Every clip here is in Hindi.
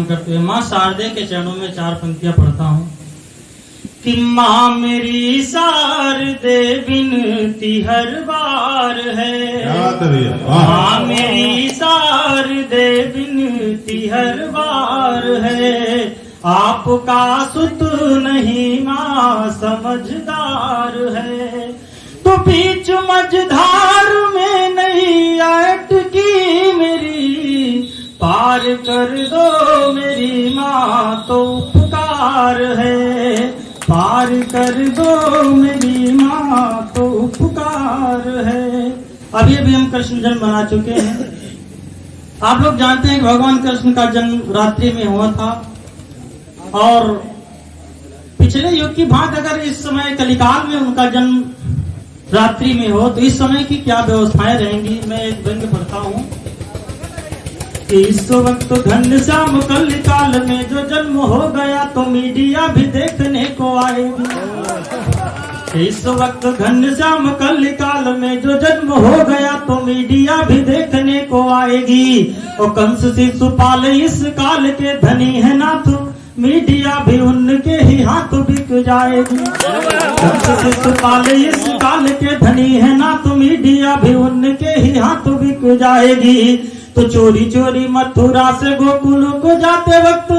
करते हुए माँ शारदे के चरणों में 4 पंक्तियां पढ़ता हूँ कि माँ मेरी शारदे बिनती हर बार है, माँ मेरी शारदे बिनती हर बार है, आपका सुत नहीं माँ समझदार है, तो बीच मझधार में नहीं अटकी मेरी, पार कर दो मेरी माँ तो उपकार है, पार कर दो मेरी माँ तो उपकार है। अभी अभी हम कृष्ण जन्म मना चुके हैं। आप लोग जानते हैं कि भगवान कृष्ण का जन्म रात्रि में हुआ था, और पिछले युग की भांति अगर इस समय कलिकाल में उनका जन्म रात्रि में हो तो इस समय की क्या व्यवस्थाएं रहेंगी। मैं एक व्यंग्य पढ़ता हूँ कि इस वक्त घनश्याम कलिकाल में जो जन्म हो गया तो मीडिया भी देखने को आएगी। इस वक्त घनश्याम कलिकाल में जो जन्म हो गया तो मीडिया भी देखने को आएगी, और कंस शिशुपाल इस काल के धनी है नाथ, मीडिया भी उनके ही हाथ बिक जाएगी। कंस शिशुपाल इस काल के धनी है नाथ, मीडिया भी उनके ही हाथ बिक जाएगी। तो चोरी चोरी मथुरा से गोकुल को जाते वक्त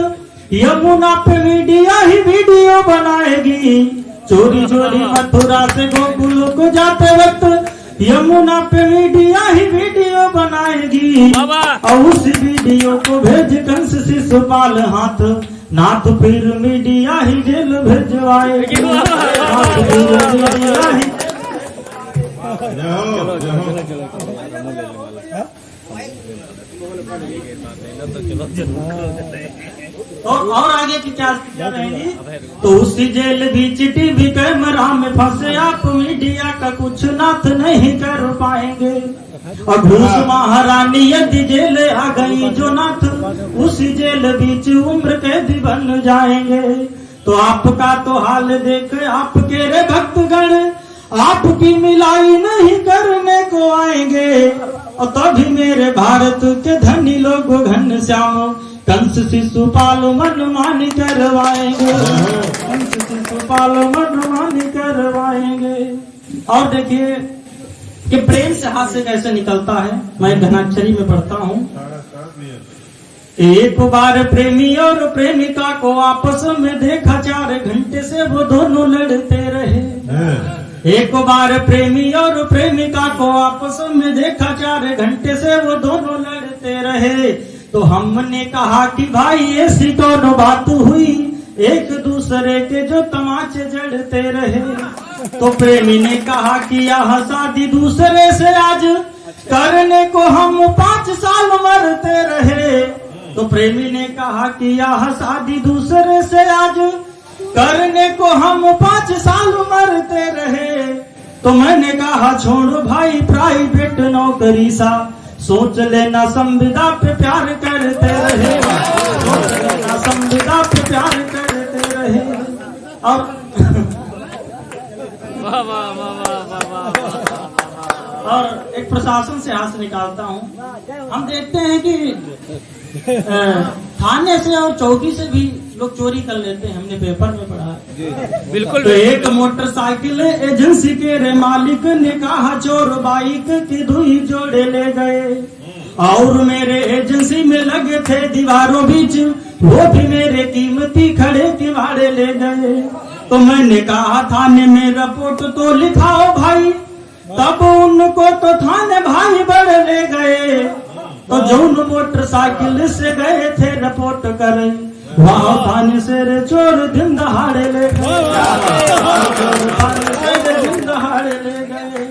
यमुना पे मीडिया ही वीडियो बनाएगी। चोरी चोरी मथुरा से गोकुल को जाते वक्त यमुना पे मीडिया ही वीडियो बनाएगी, और उस वीडियो को भेज कंस शिशुपाल हाथ, नाथ फिर मीडिया ही जेल भेजवाएगी। नाथ फिर मीडिया ही और आगे की क्या रहेगी। तो उसी जेल बीच टीवी कैमरा में फंसे आप, मीडिया का कुछ नाथ नहीं कर पाएंगे, और घूस महारानी यदि जेल आ गई जो नाथ, उसी जेल बीच उम्र कैदी बन जाएंगे। तो आपका तो हाल देख आपके रे भक्तगण आपकी मिलाई नहीं करने को आएंगे, और तभी मेरे भारत के धनी लोग घनश्याम कंस शिशुपाल मनमानी करवाएंगे, कंस शिशुपाल मनमानी करवाएंगे। और देखिए कि प्रेम से हास्य कैसे निकलता है। मैं घनाक्षरी में पढ़ता हूँ। एक बार प्रेमी और प्रेमिका को आपस में देखा, 4 घंटे से वो दोनों लड़ते रहे। एक बार प्रेमी और प्रेमिका को आपस में देखा, 4 घंटे से वो दोनों लड़ते रहे। तो हमने कहा कि भाई ऐसी कौन बात हुई, एक दूसरे के जो तमाचे जड़ते रहे। तो प्रेमी ने कहा कि यह शादी दूसरे से आज करने को हम 5 साल मरते रहे। तो प्रेमी ने कहा कि यह शादी दूसरे से आज करने को हम 5 साल मरते रहे। तो मैंने कहा छोड़ो भाई प्राइवेट नौकरी सा, सोच लेना संविदा पे प्यार करते रहे, सोच लेना संविदा पे प्यार करते रहे। और एक प्रशासन से हाथ निकालता हूँ। हम देखते हैं कि थाने से और चौकी से भी लोग चोरी कर लेते हैं, हमने पेपर में पढ़ा है। बिल्कुल। तो एक मोटरसाइकिल एजेंसी के रे मालिक ने कहा चोर बाइक की 2 जोड़े ले गए, और मेरे एजेंसी में लगे थे दीवारों बीच, वो भी मेरे कीमती खड़े किवाड़े ले गए। तो मैंने कहा थाने में रिपोर्ट तो लिखाओ भाई, तब उनको तो थाने भाई बड़े ले गए। तो जो मोटरसाइकिल से गए थे रिपोर्ट करे, वहाँ थाने से रे चोर दिन दहाड़े ले गए, दिन दहाड़े ले गए।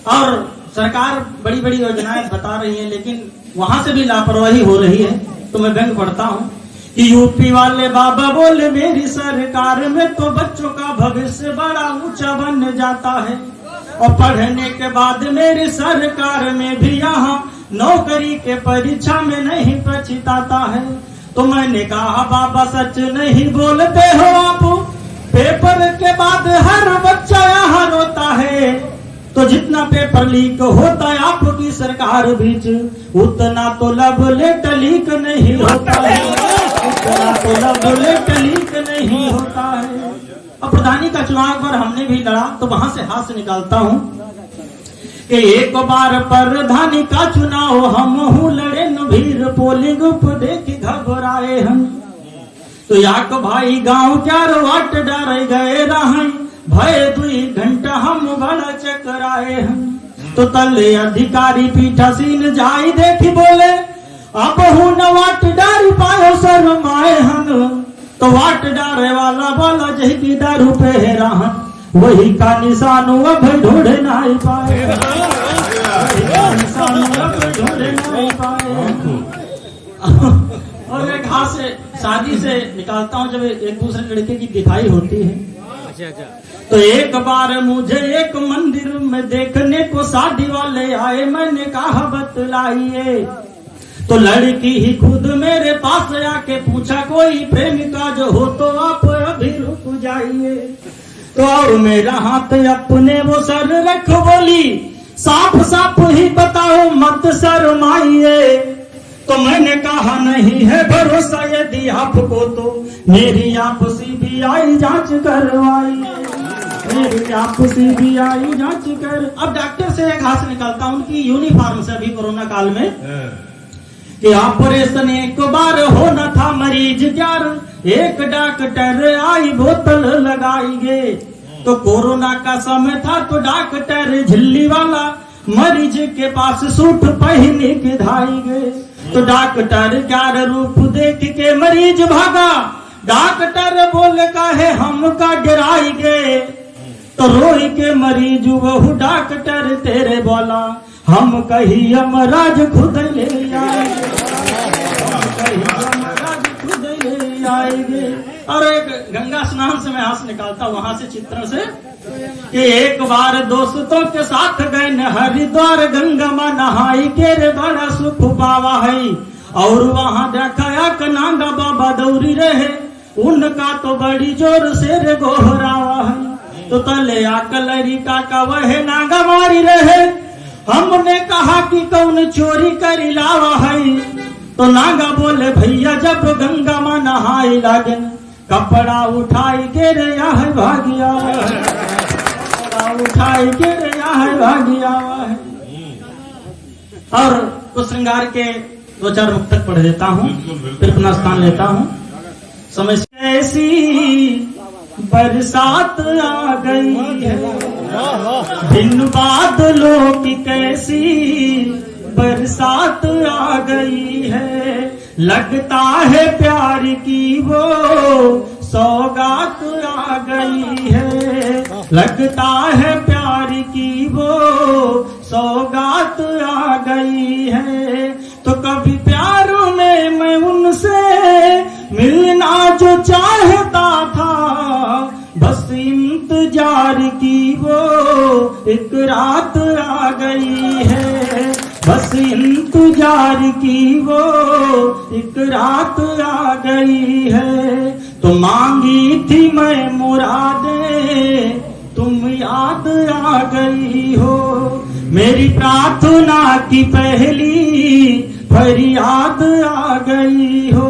और सरकार बड़ी बड़ी योजनाएं बता रही है, लेकिन वहाँ से भी लापरवाही हो रही है। तो मैं व्यंग्य पढ़ता हूँ कि यूपी वाले बाबा बोले मेरी सरकार में तो बच्चों का भविष्य बड़ा ऊंचा बन जाता है, और पढ़ने के बाद मेरी सरकार में भी यहाँ नौकरी के परीक्षा में नहीं पछताता है। तो मैंने कहा बाबा सच नहीं बोलते हो आप, पेपर के बाद हर बच्चा यहाँ रोता है। तो जितना पेपर लीक होता है आपकी सरकार बीच, उतना तो लब लेट लीक नहीं होता है। तो लब लेट लीक नहीं होता है। अब प्रधानी का चुनाव पर हमने भी लड़ा, तो वहां से हाथ से निकालता हूं कि एक बार प्रधानी का चुनाव हम लड़े नभीर, पोलिंग देख घबराए हम। तो याक भाई गांव क्यार वाट डर गए रहें, भय 2 घंटा हम बड़ा चकराए हम। तो तले अधिकारी पीठासीन जाई देखी बोले, अब हूं न वाट डारी पायो शर्माए हम। तो वाट डारे वाला बोला जही की दारू पे रहन, वही का निशान अब ढूंढ नहीं पाए, निशान अब ढूंढ नहीं पाए। और एक हाथ से शादी से निकालता हूँ, जब एक दूसरे लड़के की दिखाई होती है। तो एक बार मुझे एक मंदिर में देखने को शादी वाले आए, मैंने कहा बतलाइए। तो लड़की ही खुद मेरे पास आके पूछा, कोई प्रेमिका जो हो तो आप अभी रुक जाइए। तो और मेरा हाथ अपने वो सर रख बोली, साफ साफ ही बताओ मत शर्माइए। तो मैंने कहा नहीं है भरोसा यदि आपको, तो मेरी आप CBI जांच करवाइए, मेरी आप CBI जांच कर। अब डॉक्टर से एक हाथ निकालता हूं उनकी यूनिफॉर्म से, अभी कोरोना काल में कि ऑपरेशन एक बार होना था मरीज क्यार, एक डॉक्टर आई बोतल लगाई गे। तो कोरोना का समय था तो डॉक्टर झिल्ली वाला मरीज के पास सूट पहने के धाई गए। तो डॉक्टर क्यार रूप देख के मरीज भागा, डॉक्टर बोले काहे हमका डराई गे। तो रोई के मरीज वह डॉक्टर तेरे बोला, हम कही यमराज खुद ले आएंगे, यमराज खुद ले आएंगे। और एक गंगा स्नान से मैं हाथ निकालता वहां से चित्र से कि एक बार दोस्तों के साथ गए न हरिद्वार, गंगा मां नहाई के रे बड़ा सुख पावा है। और वहां देखा कि नांगा बाबा दौरी रहे, उनका तो बड़ी जोर से रे गोहरावा है। तो तले आकलरी का वह नागा मारी रहे, हमने कहा कि कौन चोरी करी लावा है। तो नागा बोले भैया जब गंगा मां नहाई लागन, कपड़ा उठाई के रे यह भागिया, कपड़ा उठाई के रे यह भागिया है। और कुछ श्रृंगार के 2-4 मुक्तक पढ़ देता हूँ, फिर अपना स्थान लेता हूँ। समझ ऐसी बरसात आ गई है, दिन बादलों की कैसी बरसात आ गई है। लगता है प्यार की वो सौगात आ गई है, लगता है प्यार की वो सौगात आ गई है। तो कभी प्यार में मैं उनसे मिलना जो चाहता था, बस इंतजार की वो एक रात आ गई है, बस इंतजार की वो एक रात आ गई है। तो मांगी थी मैं मुरादें, तुम याद आ गई हो। मेरी प्रार्थना की पहली फरियाद आ गई हो।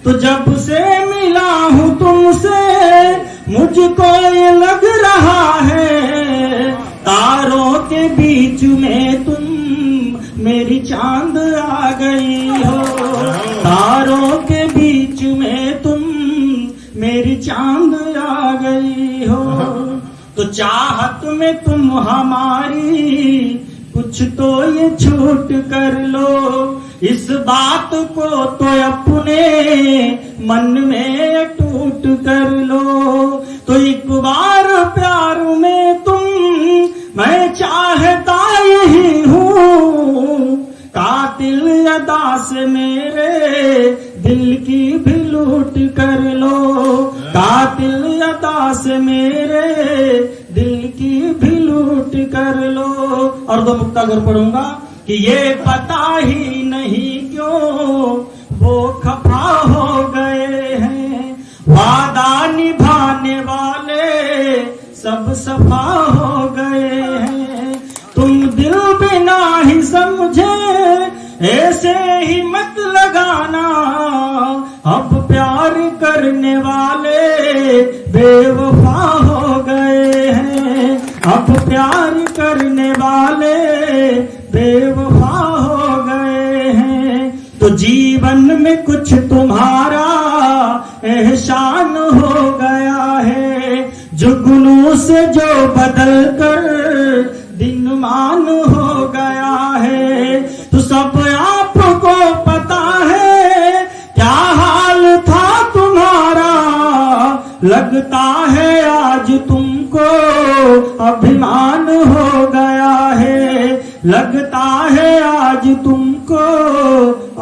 तो जब से मिला हूँ तुमसे मुझको ये लग रहा है, तारों के बीच में तुम मेरी चांद आ गई हो, तारों के बीच में तुम मेरी चांद आ गई हो। तो चाहत में तुम हमारी कुछ तो ये छूट कर लो, इस बात को तो अपने मन में टूट कर लो। तो एक बार प्यार में तुम मैं चाहता ही हूँ, कातिल अदा से मेरे दिल की भी लूट कर लो, कातिल अदा से मेरे दिल की भी लूट कर लो। और 2 मुक्ता घर पढ़ूंगा कि ये पता ही नहीं क्यों वो खफा हो गए हैं, वादा निभाने वाले सब सफा हो गए हैं। तुम दिल बिना ही समझे ऐसे ही मत लगाना, अब प्यार करने वाले बेवफा हो गए हैं, अब प्यार करने वाले बेवफा हो गए हैं। तो जीवन में कुछ तुम्हारा एहसान हो गया है, जुगनू से जो बदल कर दिनमान हो गया है। तो सब आपको पता है क्या हाल था तुम्हारा, लगता है आज तुमको अभिमान हो गया है, लगता है आज तुमको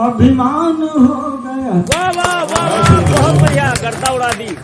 अभिमान हो गया। वाह वाह वाह, बहुत बढ़िया, गर्दा उड़ा दी।